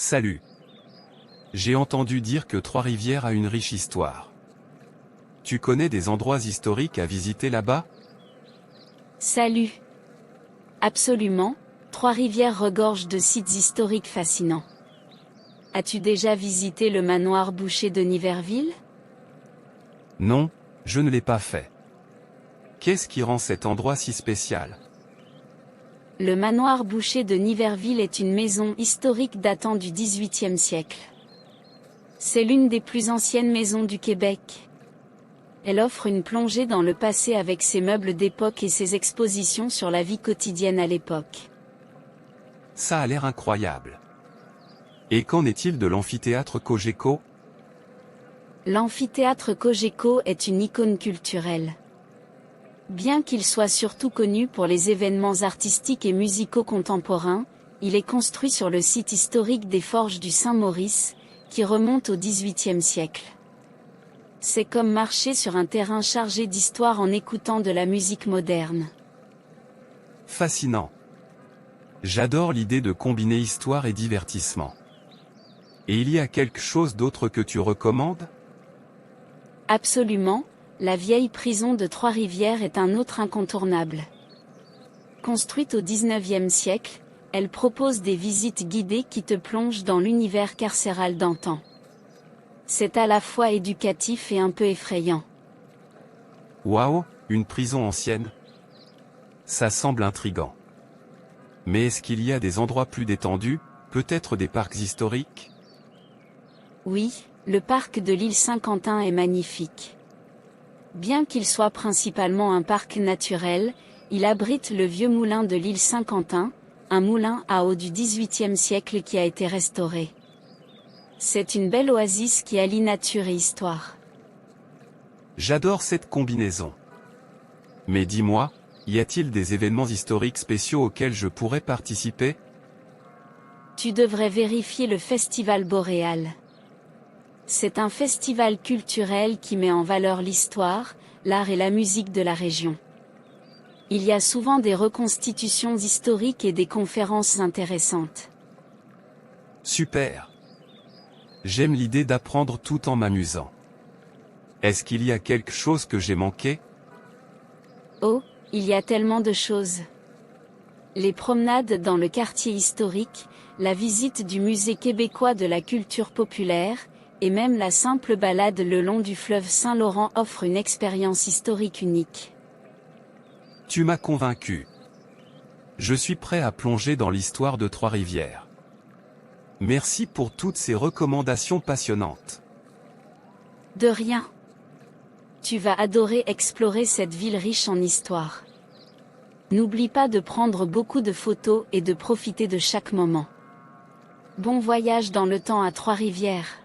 Salut. J'ai entendu dire que Trois-Rivières a une riche histoire. Tu connais des endroits historiques à visiter là-bas? Salut. Absolument, Trois-Rivières regorge de sites historiques fascinants. As-tu déjà visité le manoir Boucher de Niverville? Non, je ne l'ai pas fait. Qu'est-ce qui rend cet endroit si spécial? Le manoir Boucher de Niverville est une maison historique datant du XVIIIe siècle. C'est l'une des plus anciennes maisons du Québec. Elle offre une plongée dans le passé avec ses meubles d'époque et ses expositions sur la vie quotidienne à l'époque. Ça a l'air incroyable. Et qu'en est-il de l'amphithéâtre Cogeco? L'amphithéâtre Cogeco est une icône culturelle. Bien qu'il soit surtout connu pour les événements artistiques et musicaux contemporains, il est construit sur le site historique des Forges du Saint-Maurice, qui remonte au XVIIIe siècle. C'est comme marcher sur un terrain chargé d'histoire en écoutant de la musique moderne. Fascinant. J'adore l'idée de combiner histoire et divertissement. Et il y a quelque chose d'autre que tu recommandes? Absolument, la vieille prison de Trois-Rivières est un autre incontournable. Construite au XIXe siècle, elle propose des visites guidées qui te plongent dans l'univers carcéral d'antan. C'est à la fois éducatif et un peu effrayant. Waouh, une prison ancienne? Ça semble intriguant. Mais est-ce qu'il y a des endroits plus détendus, peut-être des parcs historiques? Oui, le parc de l'île Saint-Quentin est magnifique. Bien qu'il soit principalement un parc naturel, il abrite le vieux moulin de l'île Saint-Quentin, un moulin à eau du XVIIIe siècle qui a été restauré. C'est une belle oasis qui allie nature et histoire. J'adore cette combinaison. Mais dis-moi, y a-t-il des événements historiques spéciaux auxquels je pourrais participer? Tu devrais vérifier le Festival Boréal. C'est un festival culturel qui met en valeur l'histoire, l'art et la musique de la région. Il y a souvent des reconstitutions historiques et des conférences intéressantes. Super. J'aime l'idée d'apprendre tout en m'amusant. Est-ce qu'il y a quelque chose que j'ai manqué? Oh, il y a tellement de choses. Les promenades dans le quartier historique, la visite du musée québécois de la culture populaire, et même la simple balade le long du fleuve Saint-Laurent offre une expérience historique unique. Tu m'as convaincu. Je suis prêt à plonger dans l'histoire de Trois-Rivières. Merci pour toutes ces recommandations passionnantes. De rien. Tu vas adorer explorer cette ville riche en histoire. N'oublie pas de prendre beaucoup de photos et de profiter de chaque moment. Bon voyage dans le temps à Trois-Rivières.